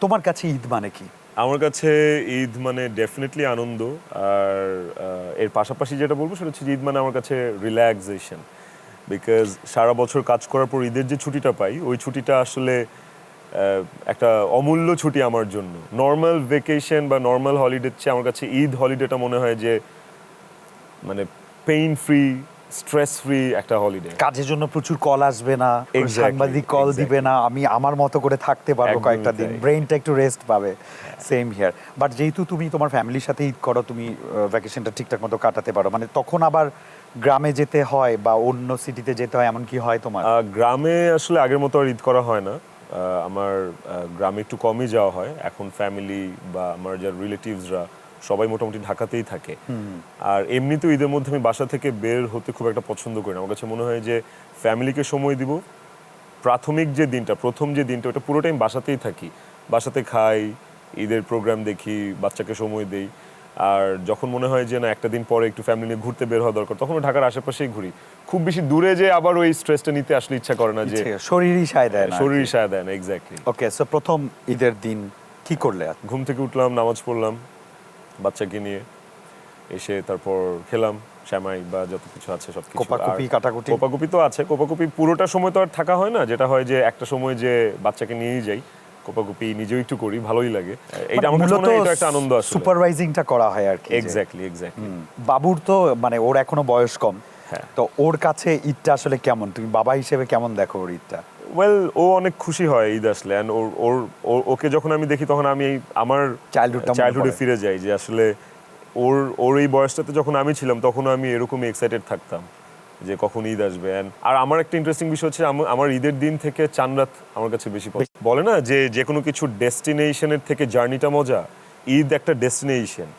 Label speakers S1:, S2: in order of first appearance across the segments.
S1: তোমার কাছে ঈদ মানে কি?
S2: আমার কাছে ঈদ মানে ডেফিনেটলি আনন্দ, আর এর পাশাপাশি যেটা বলবো সেটা হচ্ছে ঈদ মানে আমার কাছে রিল্যাক্সেশন। বিকজ সারা বছর কাজ করার পর ঈদের যে ছুটিটা পাই, ওই ছুটিটা আসলে একটা অমূল্য ছুটি আমার জন্য। নর্মাল ভেকেশন বা নর্মাল হলিডের চেয়ে আমার কাছে ঈদ হলিডেটা মনে হয় যে মানে পেইন ফ্রি, স্ট্রেস ফ্রি একটা হলিডে।
S1: কাজের জন্য প্রচুর কল আসবে না, সাংবাদিক কল দিবে না, আমি আমার মতো করে থাকতে পারবো কয়েকটা দিন, ব্রেইনটা একটু রেস্ট পাবে। Same here. বাট যেহেতু তুমি তোমার ফ্যামিলির সাথে ঈদ করো, তুমি ভ্যাকেশনটা ঠিকঠাক মতো কাটাতে পারো, মানে তখন আবার গ্রামে যেতে হয় বা অন্য সিটিতে যেতে হয়, এমন কি হয় তোমার?
S2: গ্রামে আসলে আগের মতো আর ঈদ করা হয় না। আমার গ্রামে একটু কমই যাওয়া হয় এখন। ফ্যামিলি বা আমার যারা রিলেটিভসরা সবাই মোটামুটি ঢাকাতেই থাকে। আর এমনিতেও ঈদের মধ্যে আমি বাসা থেকে বের হতে খুব একটা পছন্দ করি না। আমার কাছে মনে হয় যে ফ্যামিলিকে সময় দিব, প্রাথমিক যে দিনটা, প্রথম যে দিনটা, ওটা পুরো টাইম বাসাতেই থাকি, বাসাতে খাই, ঈদের প্রোগ্রাম দেখি, বাচ্চাকে সময় দেই। আর যখন মনে হয় যে না একটা দিন পরে একটু ফ্যামিলি নিয়ে ঘুরতে বের হওয়া দরকার, তখন ঢাকার আশেপাশেই ঘুরি। খুব বেশি দূরে যে আবার ওই স্ট্রেসটা নিতে আসলে ইচ্ছা করে না, যে
S1: শরীরই সায় দেয় না।
S2: শরীরই সায় দেয় না, এক্স্যাক্টলি।
S1: ওকে, সো প্রথম ঈদের দিন কি করলে?
S2: ঘুম থেকে উঠলাম, নামাজ পড়লাম বাচ্চাকে নিয়ে, এসে তারপর খেলাম সেমাই বা যত কিছু আছে সবকিছু।
S1: কোপাকুপি কাটাকুটি?
S2: কোপাকুপি তো আছে। কোপাকুপি পুরোটা সময় তো আর থাকা হয় না, যেটা হয় যে একটা সময় যে বাচ্চাকে নিয়েই যাই, কোপাকুপি নিজেও একটু করি, ভালোই লাগে। এটা আমার কাছে মনে হয় এটা একটা আনন্দ আসলে।
S1: সুপারভাইজিংটা করা হয় আর কি।
S2: এক্স্যাক্টলি।
S1: বাবুর তো মানে ওর এখনো বয়স কম,
S2: হ্যাঁ।
S1: তো ওর কাছে ঈদটা আসলে কেমন? তুমি বাবা হিসেবে কেমন দেখো ওর ঈদটা?
S2: ওয়েল, ও অনেক খুশি হয় ঈদ আসলে। অ্যান্ড ওকে যখন আমি দেখি তখন আমি আমার চাইল্ডহুডে ফিরে যাই, যে আসলে ওর এই বয়সটাতে যখন আমি ছিলাম তখনও আমি এরকমই এক্সাইটেড থাকতাম যে কখন ঈদ আসবে। আর আমার একটা ইন্টারেস্টিং বিষয় হচ্ছে, আমার ঈদের দিন থেকে চাঁদরাত আমার কাছে বেশি পছন্দ। বলে না যে কোনো কিছু ডেস্টিনেশনের থেকে জার্নিটা মজা, ঈদ একটা ডেস্টিনেশন,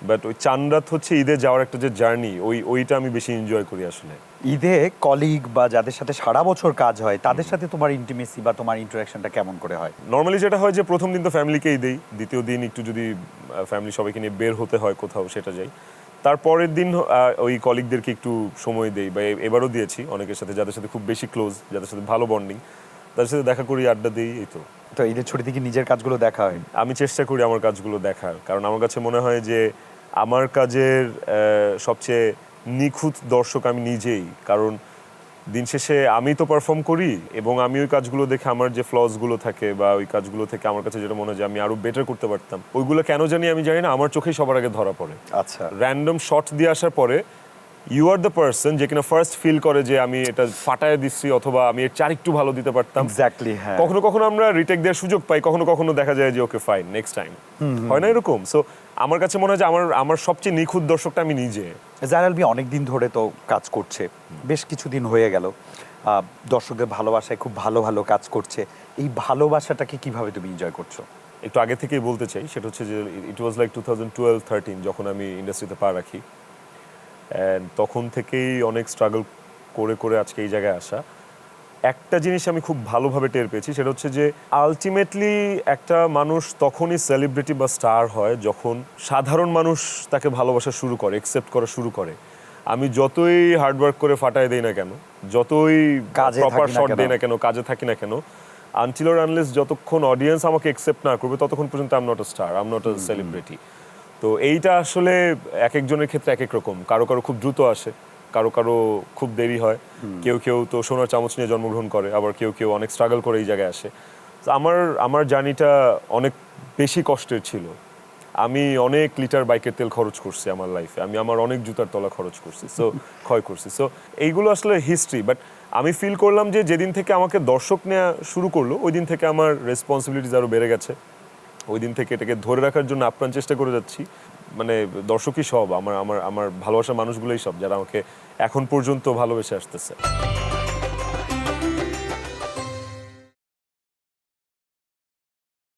S2: বাট ওই চাঁদরাত হচ্ছে ঈদে যাওয়ার একটা যে জার্নি, ওইটা আমি বেশি এনজয় করি আসলে।
S1: ঈদে কলিগ বা যাদের সাথে সারা বছর কাজ হয় তাদের সাথে তোমার ইন্টিমেসি বা তোমার ইন্টারাকশনটা কেমন করে হয়?
S2: নর্মালি যেটা হয় যে প্রথম দিন তো ফ্যামিলিকেই দেই, দ্বিতীয় দিন একটু যদি ফ্যামিলি সবাইকে নিয়ে বের হতে হয় কোথাও সেটা যাই, তারপরের দিন ওই কলিগদেরকে একটু সময় দেই, বা এবারও দিয়েছি অনেকের সাথে, যাদের সাথে খুব বেশি ক্লোজ, যাদের সাথে ভালো বন্ডিং, তাদের সাথে দেখা করি, আড্ডা দিই, এই তো।
S1: তো ঈদের ছুটিতে কি নিজের কাজগুলো দেখা হয়?
S2: আমি চেষ্টা করি আমার কাজগুলো দেখার, কারণ আমার কাছে মনে হয় যে আমার কাজের সবচেয়ে নিখুঁত দর্শক আমি নিজেই। কারণ দিন শেষে আমি তো পারফর্ম করি, এবং আমি ওই কাজগুলো দেখে আমার যে ফ্লসগুলো থাকে বা ওই কাজগুলো থেকে আমার কাছে যেটা মনে হয় যে আমি আরো বেটার করতে পারতাম, ওইগুলো কেন জানি আমি জানি না আমার চোখেই সবার আগে ধরা পড়ে।
S1: আচ্ছা,
S2: র্যান্ডম শট দিয়ে আসার পরে ইউ আর দ্য পারসন যে কিনা ফার্স্ট ফিল করে যে আমি এটা ফাটায় দিচ্ছি, অথবা আমি এর চার একটু ভালো দিতে পারতাম।
S1: এক্স্যাক্টলি, হ্যাঁ।
S2: কখনো কখনো আমরা রিটেক দেওয়ার সুযোগ পাই, কখনো কখনো দেখা যায় যে ওকে ফাইন, নেক্সট টাইম, হয় না এরকম? সো আমার কাছে মনে হয় যে আমার সবচেয়ে নিখুঁত দর্শকটা আমি নিজে।
S1: জায়রা আলভী অনেক দিন ধরে তো কাজ করছে, বেশ কিছুদিন হয়ে গেল, দর্শকদের ভালোবাসায় খুব ভালো ভালো কাজ করছে। এই ভালোবাসাটাকে কিভাবে তুমি এনজয় করছো?
S2: একটু আগে থেকেই বলতে চাই, সেটা হচ্ছে যে ইট ওয়াজ লাইক 2012-13 যখন আমি ইন্ডাস্ট্রিতে পা রাখি, অ্যান্ড তখন থেকেই অনেক স্ট্রাগল করে করে আজকে এই জায়গায় আসা। একটা জিনিস আমি খুব ভালোভাবে টের পেয়েছি, সেটা হচ্ছে যে আলটিমেটলি একটা মানুষ তখনই সেলিব্রিটি বা স্টার হয় যখন সাধারণ মানুষ তাকে ভালোবাসা শুরু করে, একসেপ্ট করা শুরু করে। আমি যতই হার্ডওয়ার্ক করে ফাটায় দেই না কেন, যতই প্রপার শট দেই না কেন, কাজে থাকি না কেন, আনটিল অর আনলেস যতক্ষণ অডিয়েন্স আমাকে একসেপ্ট না করবে ততক্ষণ পর্যন্ত I am not a star, I am not a celebrity. তো এইটা আসলে এক একজনের ক্ষেত্রে এক এক রকম। কারো কারো খুব দ্রুত আসে, কারো কারো খুব দেরি হয়, কেউ কেউ তো সোনার চামচ নিয়ে জন্মগ্রহণ করে, আবার কেউ কেউ অনেক স্ট্রাগল করে এই জায়গায় আসে। আমার জার্নিটা অনেক বেশি কষ্টের ছিল। আমি অনেক লিটার বাইকের তেল খরচ করছি আমার লাইফে, আমি আমার অনেক জুতার তলা খরচ করছি, সো ক্ষয় করছি। সো এইগুলো আসলে হিস্ট্রি। বাট আমি ফিল করলাম যে যেদিন থেকে আমাকে দর্শক নেওয়া শুরু করলো, ওই দিন থেকে আমার রেসপন্সিবিলিটিস আরও বেড়ে গেছে। ওই দিন থেকে এটাকে ধরে রাখার জন্য আপ্রাণ চেষ্টা করে যাচ্ছি। মানে দর্শকই সব, আমার আমার আমার ভালোবাসার মানুষগুলোই সব, যারা আমাকে এখন পর্যন্ত ভালোবেসে আসতেছে।